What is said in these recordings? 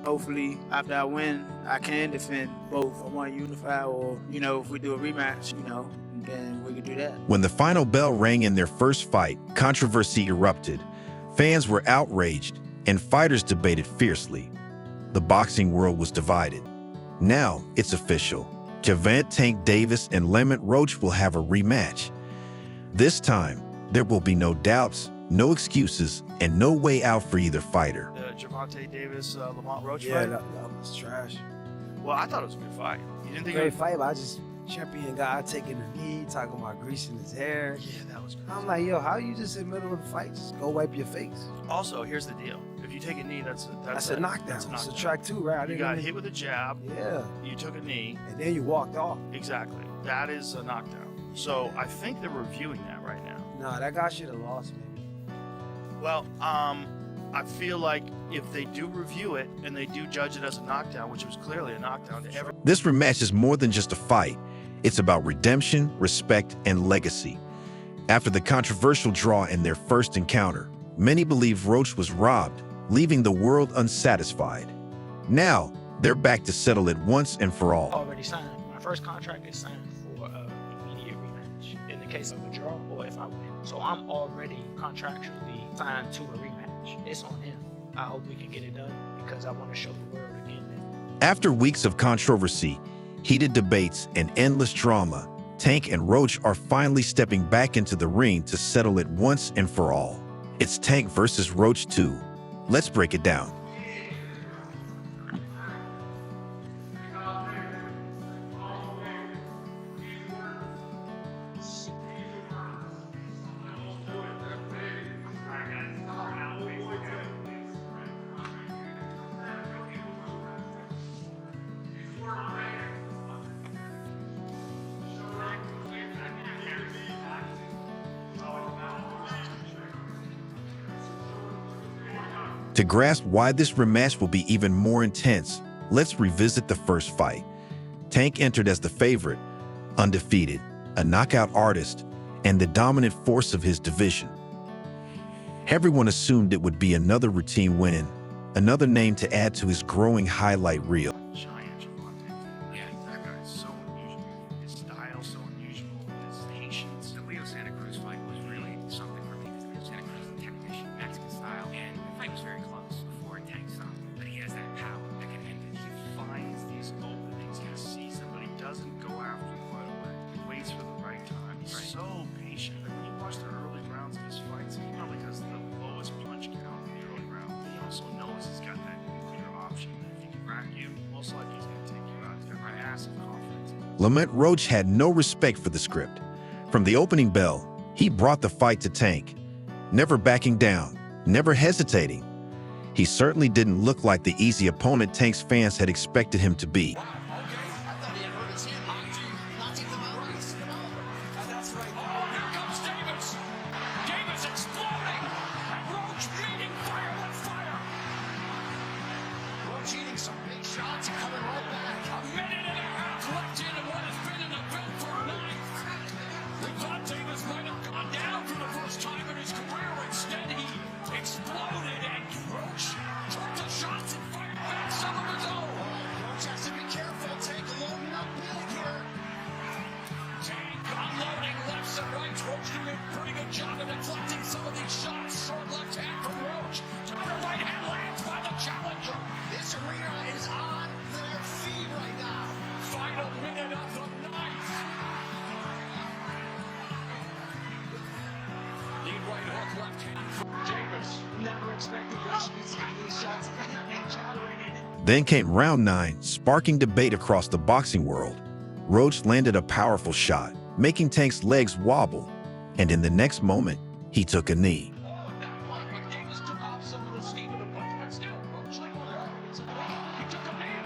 Hopefully, after I win, I can defend both. I want to unify, or, if we do a rematch, then we can do that. When the final bell rang in their first fight, controversy erupted. Fans were outraged, and fighters debated fiercely. The boxing world was divided. Now, it's official. Gervonta Davis and Lamont Roach will have a rematch. This time, there will be no doubts, no excuses, and no way out for either fighter. The Gervonta Davis, Lamont Roach fight? Yeah, that was trash. Well, I thought it was a good fight. You didn't think Great fight, but I just champion guy taking the knee, talking about greasing his hair. Yeah, that was crazy. I'm like, yo, how you just in the middle of the fight? Just go wipe your face. Also, here's the deal. If you take a knee, that's a knockdown. That's a knockdown. It's a track two, right? You got hit with a jab. Yeah. You took a knee. And then you walked off. Exactly. That is a knockdown. So I think they're reviewing that right now. Nah, that guy should have lost, maybe. Well, I feel like if they do review it and they do judge it as a knockdown, which was clearly a knockdown to every. This rematch is more than just a fight. It's about redemption, respect, and legacy. After the controversial draw in their first encounter, many believe Roach was robbed, leaving the world unsatisfied. Now, they're back to settle it once and for all. Already signed. My first contract is signed for an immediate rematch in the case of a draw or if I win. So I'm already contractually signed to a rematch. It's on him. I hope we can get it done because I want to show the world again. After weeks of controversy, heated debates, and endless drama, Tank and Roach are finally stepping back into the ring to settle it once and for all. It's Tank versus Roach 2. Let's break it down. To grasp why this rematch will be even more intense, let's revisit the first fight. Tank entered as the favorite, undefeated, a knockout artist, and the dominant force of his division. Everyone assumed it would be another routine win, another name to add to his growing highlight reel. Giant Gervonta. Yeah, that guy is so unusual. His style so unusual. His patience. The Leo Santa Cruz fight was really something for me because Leo Santa Cruz is a technician, Mexican style, and the fight was very close before Tank stopped. But he has that power that can end it. He finds these openings. He sees them, but he doesn't go after them right away. He waits for the right time. He's so patient. Like, when you watch the early rounds of his fights, he probably has the lowest punch count in the early round. But he also knows he's got that nuclear option. If he can rack you, most likely he's going to take you out. He's got massive confidence. Lamont Roach had no respect for the script. From the opening bell, he brought the fight to Tank, never backing down, never hesitating. He certainly didn't look like the easy opponent Tank's fans had expected him to be. Davis exploding, and Roach meeting fire with fire. Roach eating some big shots and coming right back. A minute and a half left in what has been an eventful night. We thought Davis might have gone down for the first time in his career. Instead, he exploded, and Roach took the shots and fired back some of his own. Roach has to be careful. Tank loading up big here. Tank unloading lefts and rights. Roach doing a pretty good job of deflecting some of these shots. Short left hand from Roach. Down the right hand lands by the challenger. This arena is on their feet right now. Final minute of the ninth. Lead right hook, left hand from Davis. Never expected Roach to be taking these shots and chattering it. Then came round 9, sparking debate across the boxing world. Roach landed a powerful shot, making Tank's legs wobble, and in the next moment, he took a knee. Oh, that one, but Davis took off some of the steam of the punch, but still, Roach like, he took a knee.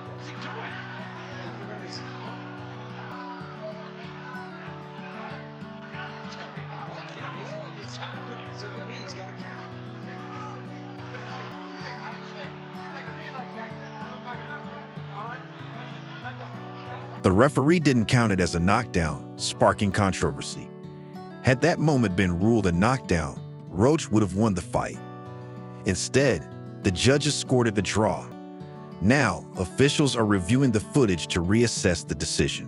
What's he doing? It's happening. So the knee's got to count. The referee didn't count it as a knockdown, sparking controversy. Had that moment been ruled a knockdown, Roach would have won the fight. Instead, the judges scored a draw. Now, officials are reviewing the footage to reassess the decision.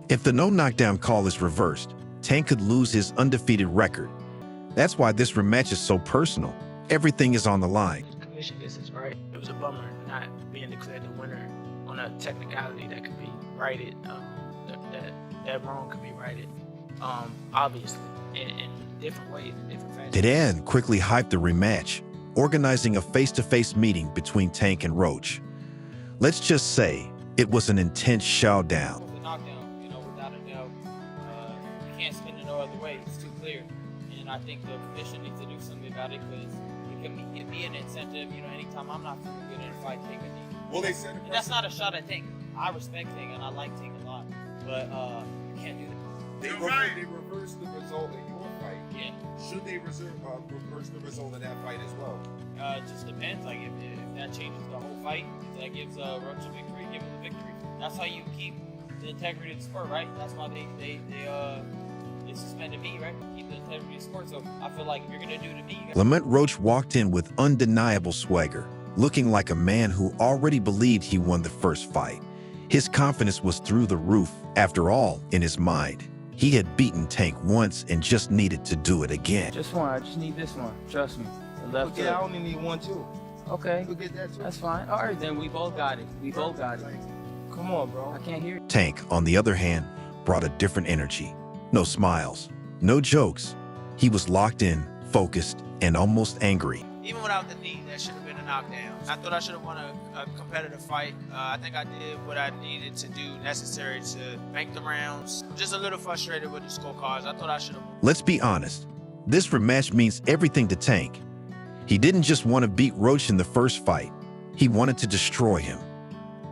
If the no knockdown call is reversed, Tank could lose his undefeated record. That's why this rematch is so personal. Everything is on the line. The commission gets this right. It was a bummer not being declared the winner on a technicality that could be righted. That wrong could be righted, obviously, in different ways, in different fashions. Dan quickly hyped the rematch, organizing a face-to-face meeting between Tank and Roach. Let's just say it was an intense showdown. The knockdown, without a doubt, you can't spin it no other way. It's too clear, and I think the commission needs to do something about it because it can be an incentive. Anytime I'm not feeling good in a fight, take a knee. Well, they said And that's not a shot at Tank. I respect Tank and I like Tank a lot, but you can't do that. they reversed the result of your fight. Yeah. Should they reverse the result of that fight as well? It just depends. Like if that changes the whole fight, if that gives Roach a victory, give him the victory. That's how you keep the integrity of the sport, right? That's why they suspended me, right? Keep the integrity of the sport. So I feel like if you're gonna do it to me, you gotta. Lamont Roach walked in with undeniable swagger, looking like a man who already believed he won the first fight. His confidence was through the roof. After all, in his mind, he had beaten Tank once and just needed to do it again. Just one. I just need this one. Trust me. The left Okay, I hook. only need one too. Okay. You get that too. That's fine. All right, then we both got it. We both got it. Come on, bro. I can't hear you. Tank, on the other hand, brought a different energy. No smiles, no jokes. He was locked in, focused, and almost angry. Even without the knee, that should have been a knockdown. I thought I should have won a competitive fight. I think I did what I needed to do necessary to make the rounds. Just a little frustrated with the scorecards. I thought I should have won. Let's be honest, this rematch means everything to Tank. He didn't just want to beat Roach in the first fight, he wanted to destroy him.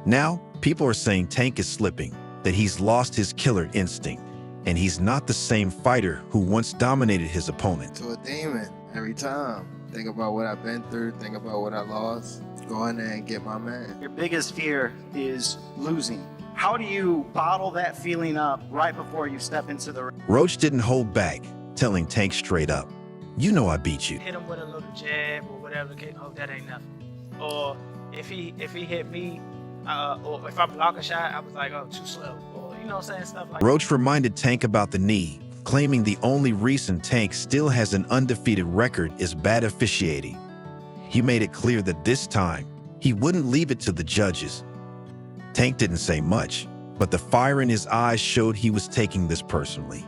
Now, people are saying Tank is slipping, that he's lost his killer instinct, and he's not the same fighter who once dominated his opponent. To a demon every time. Think about what I've been through. Think about what I lost. Go in there and get my man. Your biggest fear is losing. How do you bottle that feeling up right before you step into the ring? Roach didn't hold back, telling Tank straight up, "You know I beat you." Hit him with a little jab or whatever the case. Oh, that ain't nothing. Or if he hit me, or if I block a shot, I was like, oh, too slow. Or you know what I'm saying, stuff like. Roach reminded Tank about the knee, claiming the only reason Tank still has an undefeated record is bad officiating. He made it clear that this time, he wouldn't leave it to the judges. Tank didn't say much, but the fire in his eyes showed he was taking this personally.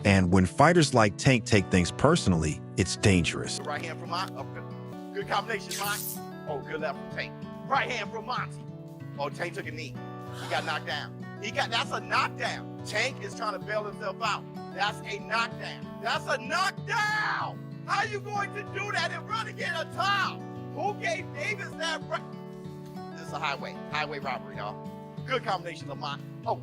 And when fighters like Tank take things personally, it's dangerous. Right hand from Monty. Oh, good combination, Monty. Oh, good left from Tank. Right hand from Monty. Oh, Tank took a knee. He got knocked down. That's a knockdown. Tank is trying to bail himself out. That's a knockdown. That's a knockdown. How are you going to do that and run again a towel? Who gave Davis that right? This is a highway robbery, y'all. Good combination, Lamont. Oh,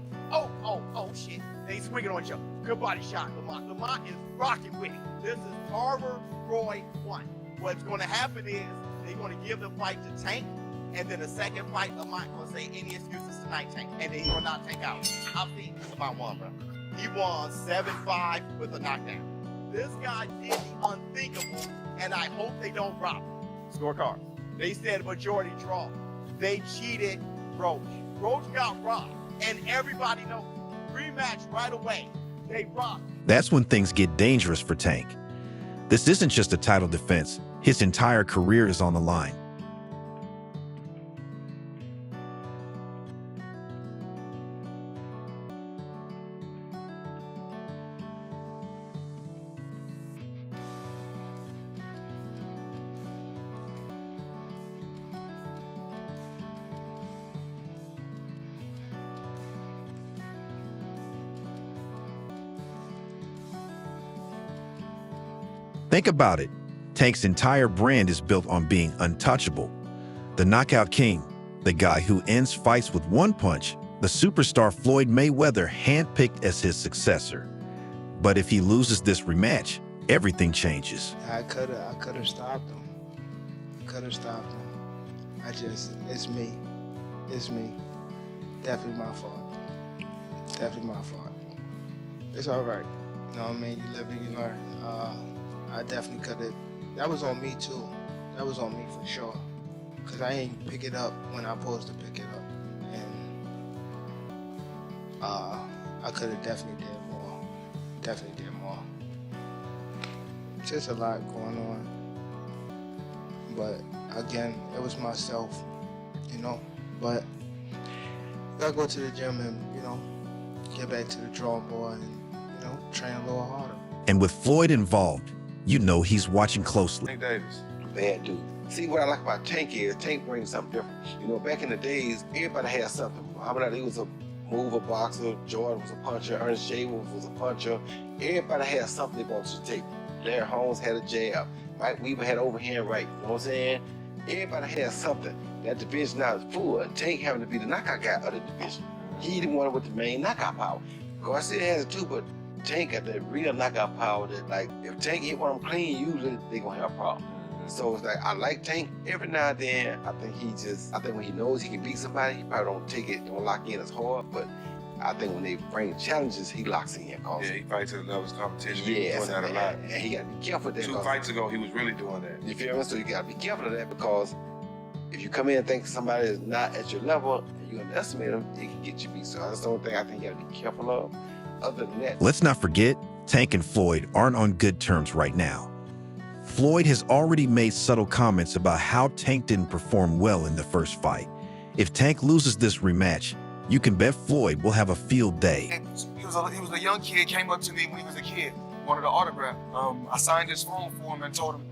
shit. They swinging on you. Good body shot, Lamont. Lamont is rocking with it. This is Carver Roy 1. What's going to happen is they're going to give the fight to Tank, and then the second fight, Lamont going to say any excuses tonight, Tank, and then he will not Tank out. I've seen Lamont won, bro. He won 7-5 with a knockdown. This guy did the unthinkable, and I hope they don't rob him. Scorecard. They said majority draw. They cheated Roach. Roach got robbed, and everybody knows. Rematch right away. They robbed. That's when things get dangerous for Tank. This isn't just a title defense. His entire career is on the line. Think about it. Tank's entire brand is built on being untouchable. The knockout king, the guy who ends fights with one punch, the superstar Floyd Mayweather handpicked as his successor. But if he loses this rematch, everything changes. I could have stopped him. Could have stopped him. It's me. It's me. Definitely my fault. Definitely my fault. It's all right. You know what I mean? You live and you learn. I definitely could have. That was on me too. That was on me for sure. Cause I ain't pick it up when I supposed to pick it up, and I could have definitely did more. Definitely did more. Just a lot going on. But again, it was myself, you know. But gotta go to the gym and, you know, get back to the drawing board and, you know, train a little harder. And with Floyd involved, you know he's watching closely. Tank Davis. Bad dude. See, what I like about Tank is Tank brings something different. You know, back in the days, everybody had something. Muhammad Ali was a mover boxer, Jordan was a puncher, Ernest J. was a puncher. Everybody had something they wanted to take. Larry Holmes had a jab. Mike Weaver had overhand right. You know what I'm saying? Everybody had something. That division now is full. And Tank having to be the knockout guy of the division. He the one with the main knockout power. Garcia has it too, but Tank got that real knockout power that, like, if Tank hit one of them clean, usually they gonna have a problem. So it's like, I like Tank. Every now and then, I think when he knows he can beat somebody, he probably don't take it, don't lock in as hard, but I think when they bring challenges, he locks in. Yeah, he fights at the levels of competition. He Yeah, was doing that a lot. and he got to be careful with that. 2 fights ago, he was really doing that. You feel me? So you got to be careful of that, because if you come in and think somebody is not at your level and you underestimate them, it can get you beat. So that's the only thing I think you got to be careful of. Other than that, Let's not forget, Tank and Floyd aren't on good terms right now. Floyd has already made subtle comments about how Tank didn't perform well in the first fight. If Tank loses this rematch, you can bet Floyd will have a field day. He was a young kid, came up to me when he was a kid, wanted an autograph. I signed his phone for him and told him,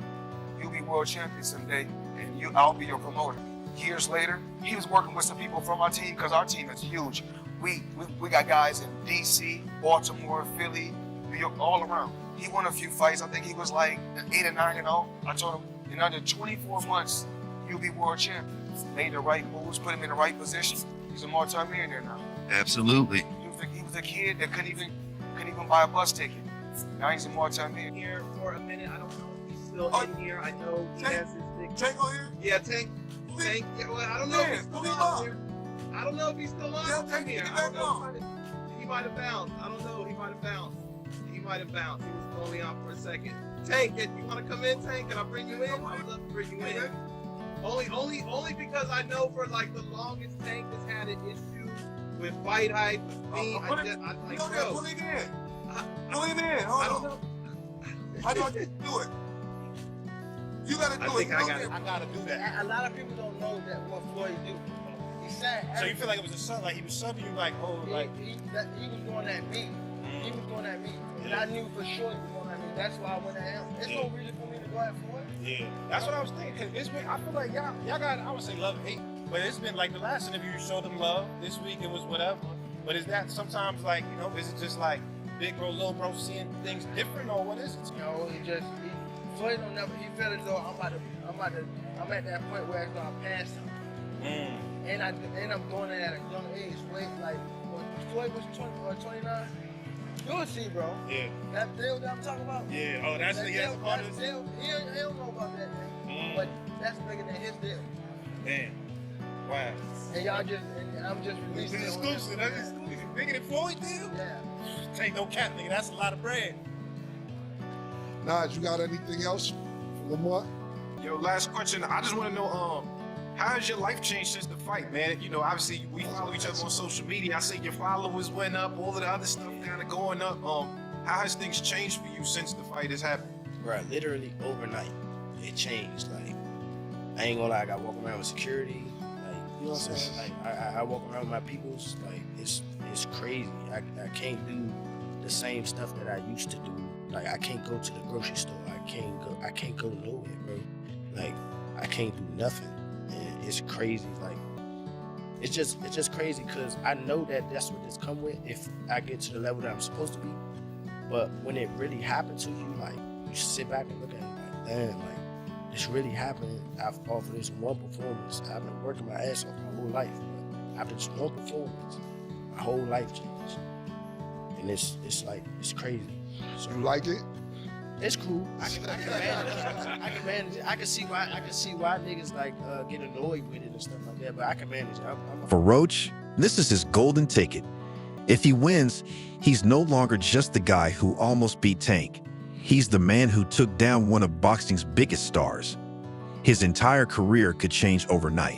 you'll be world champion someday, and I'll be your promoter. Years later, he was working with some people from our team, because our team is huge. We got guys in DC, Baltimore, Philly, New York, all around. He won a few fights. I think he was like 8 or 9-0. I told him, in under 24 months, you'll be world champion. Made the right moves, put him in the right position. He's a multi-millionaire now. Absolutely. He was a kid that couldn't even buy a bus ticket. Now he's a multi-millionaire. Here for a minute. I don't know if he's still in here. I know he has his thing. Tank on here? Yeah, Tank. Yeah, well, I don't know if he's still on here. I don't know if he's still on here. I don't know. He might have bounced. I don't know. He might have bounced. He might have bounced. He was only out for a second. Tank, you want to come in, Tank? Can I bring you in? I would love to bring you in. Only because I know for like the longest Tank has had an issue with fight hype, with me. Pull him in. Pull him in. Hold on. I don't know. How do I do it? You gotta do it. I gotta do that. A lot of people don't know that what Floyd do. He said. So you feel like it was a sub, like he was subbing you, like, oh, like he was going at me. He was going at me, and I knew for sure he was going at me. That's why I went at him. There's no reason for me to go at Floyd. Yeah, that's what I was thinking. Cause it's been, I feel like y'all got, I would say love and hate, but it's been like the last interview you showed them love. This week it was whatever. But is that sometimes like, you know, is it just like big bro, little bro seeing things different, or what is it? No, Floyd don't never. He felt as though I'm at that point where it's gonna pass him. And I'm doing it at a young age. Floyd, like when Floyd was 20 or 29. You'll see, bro. Yeah. That deal that I'm talking about. Yeah. Oh, that's the deal, part of deal. He don't know about that, man. But that's bigger than his deal. Man. Wow. And y'all just, and I'm just releasing It's exclusive. That's exclusive. Bigger than Floyd deal? Yeah. Take no cap, nigga. That's a lot of bread. Naj, you got anything else for Lamont? Yo, last question. I just want to know, how has your life changed since the fight, man? You know, obviously we follow each other on social media. I see your followers went up, all of the other stuff kind of going up. How has things changed for you since the fight has happened? Bro, literally overnight, it changed. Like, I ain't gonna lie, I got to walk around with security. Like, you know what I'm saying? Like, I walk around with my peoples. Like, it's crazy. I can't do the same stuff that I used to do. Like, I can't go to the grocery store. I can't go nowhere, bro. Like, I can't do nothing. And it's crazy. Like, it's just crazy because I know that that's what this come with if I get to the level that I'm supposed to be. But when it really happened to you, like, you sit back and look at it like, damn, like this really happened off of this one performance. I've been working my ass off my whole life, but after this one performance, my whole life changed. And it's crazy. So, You like it? it's cool. I can manage it. I can manage it. I can see why niggas like get annoyed with it and stuff like that. But I can manage it. For Roach, this is his golden ticket. If he wins, he's no longer just the guy who almost beat Tank. He's the man who took down one of boxing's biggest stars. His entire career could change overnight.